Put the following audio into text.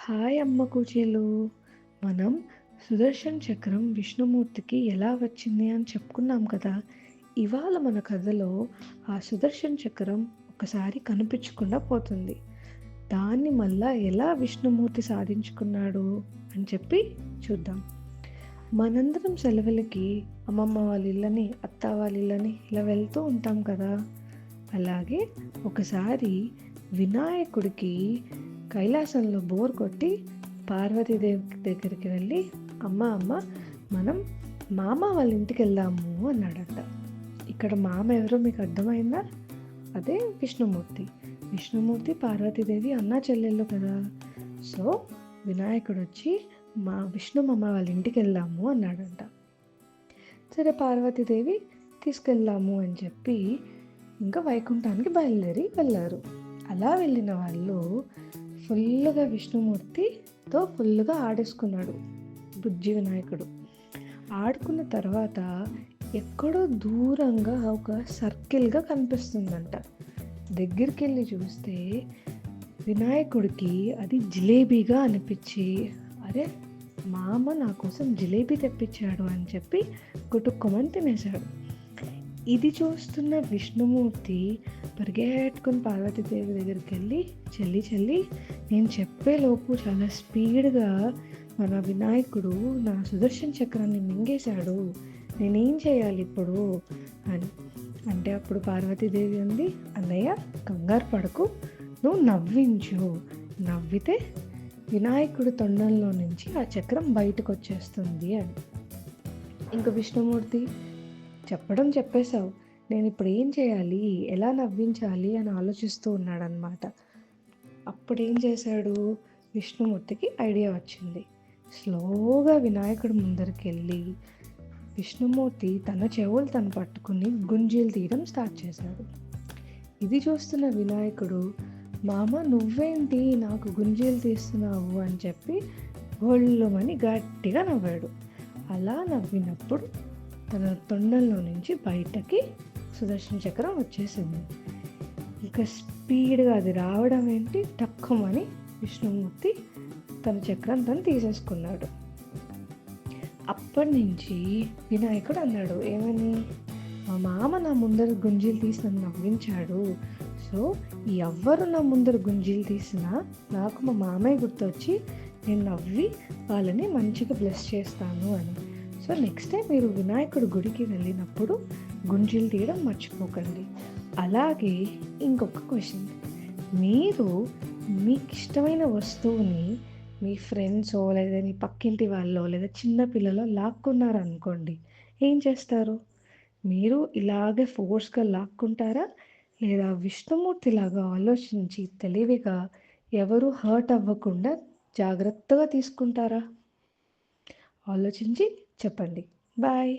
Hi అమ్మ కూచేలు. మనం సుదర్శన్ చక్రం విష్ణుమూర్తికి ఎలా వచ్చింది అని చెప్పుకున్నాం కదా. ఇవాళ మన కథలో ఆ సుదర్శన్ చక్రం ఒకసారి కనిపించకుండా పోతుంది. దాన్ని మళ్ళా ఎలా విష్ణుమూర్తి సాధించుకున్నాడు అని చెప్పి చూద్దాం. మనందరం సెలవులకి అమ్మమ్మ వాళ్ళ ఇళ్ళని, అత్త వాళ్ళ ఇళ్ళని ఇలా వెళ్తూ ఉంటాం కదా. అలాగే ఒకసారి వినాయకుడికి కైలాసంలో బోర్ కొట్టి పార్వతీదేవి దగ్గరికి వెళ్ళి అమ్మ మనం మామ వాళ్ళ ఇంటికి వెళ్దాము అన్నాడంట. ఇక్కడ మామ ఎవరో మీకు అర్థమైందా? అదే విష్ణుమూర్తి పార్వతీదేవి అన్నా చెల్లెళ్ళు కదా. సో వినాయకుడు వచ్చి మా విష్ణుమమ్మ వాళ్ళ ఇంటికి వెళ్దాము అన్నాడంట. సరే పార్వతీదేవి తీసుకెళ్దాము అని చెప్పి ఇంకా వైకుంఠానికి బయలుదేరి వెళ్ళారు. అలా వెళ్ళిన వాళ్ళు ఫుల్గా విష్ణుమూర్తితో ఫుల్గా ఆడేసుకున్నాడు బుజ్జి వినాయకుడు. ఆడుకున్న తర్వాత ఎక్కడో దూరంగా ఒక సర్కిల్గా కనిపిస్తుందంట. దగ్గరికి వెళ్ళి చూస్తే వినాయకుడికి అది జిలేబీగా అనిపించి, అరే మామ నా కోసం జిలేబీ తెప్పించాడు అని చెప్పి గుటుక్కుమని తినేశాడు. ఇది చూస్తున్న విష్ణుమూర్తి పరిగెట్టుకుని పార్వతీదేవి దగ్గరికి వెళ్ళి, చెల్లి నేను చెప్పేలోపు చాలా స్పీడ్గా మన వినాయకుడు నా సుదర్శన్ చక్రాన్ని మింగేశాడు, నేనేం చేయాలి ఇప్పుడు అని అంటే అప్పుడు పార్వతీదేవి అంది, అన్నయ్య కంగారు పడకు, నువ్వు నవ్వించు, నవ్వితే వినాయకుడి తొండంలో నుంచి ఆ చక్రం బయటకు వచ్చేస్తుంది అని. ఇంకా విష్ణుమూర్తి చెప్పేశావు, నేను ఇప్పుడు ఏం చేయాలి, ఎలా నవ్వించాలి అని ఆలోచిస్తూ ఉన్నాడనమాట. అప్పుడు ఏం చేశాడు, విష్ణుమూర్తికి ఐడియా వచ్చింది. స్లోగా వినాయకుడు ముందరికి వెళ్ళి విష్ణుమూర్తి తన చెవులు తను పట్టుకుని గుంజీలు తీయడం స్టార్ట్ చేశాడు. ఇది చూస్తున్న వినాయకుడు, మామ నువ్వేంటి నాకు గుంజీలు తీస్తున్నావు అని చెప్పి ఒళ్ళుమని గట్టిగా నవ్వాడు. అలా నవ్వినప్పుడు తన తొండంలో నుంచి బయటకి సుదర్శన చక్రం వచ్చేసింది. ఇక స్పీడ్గా అది రావడం ఏంటి, టక్కుమని విష్ణుమూర్తి తన చక్రం తను తీసేసుకున్నాడు. అప్పటి నుంచి వినాయకుడు అన్నాడు ఏమని, మా మామ నా ముందర గుంజీలు తీసి నన్ను నవ్వించాడు, సో ఎవరు నా ముందర గుంజీలు తీసినా నాకు మా మామయ్య గుర్తొచ్చి నేను నవ్వి వాళ్ళని మంచిగా బ్లెస్ చేస్తాను అని. సో నెక్స్ట్ టైం మీరు వినాయకుడు గుడికి వెళ్ళినప్పుడు గుంజీలు తీయడం మర్చిపోకండి. అలాగే ఇంకొక క్వశ్చన్, మీరు మీకు ఇష్టమైన వస్తువుని మీ ఫ్రెండ్సో లేదా మీ పక్కింటి వాళ్ళో లేదా చిన్నపిల్లలో లాక్కున్నారనుకోండి, ఏం చేస్తారు? మీరు ఇలాగే ఫోర్స్గా లాక్కుంటారా, లేదా విష్ణుమూర్తిలాగా ఆలోచించి తెలివిగా ఎవరు హర్ట్ అవ్వకుండా జాగ్రత్తగా తీసుకుంటారా? ఆలోచించి చెప్పండి. బాయ్.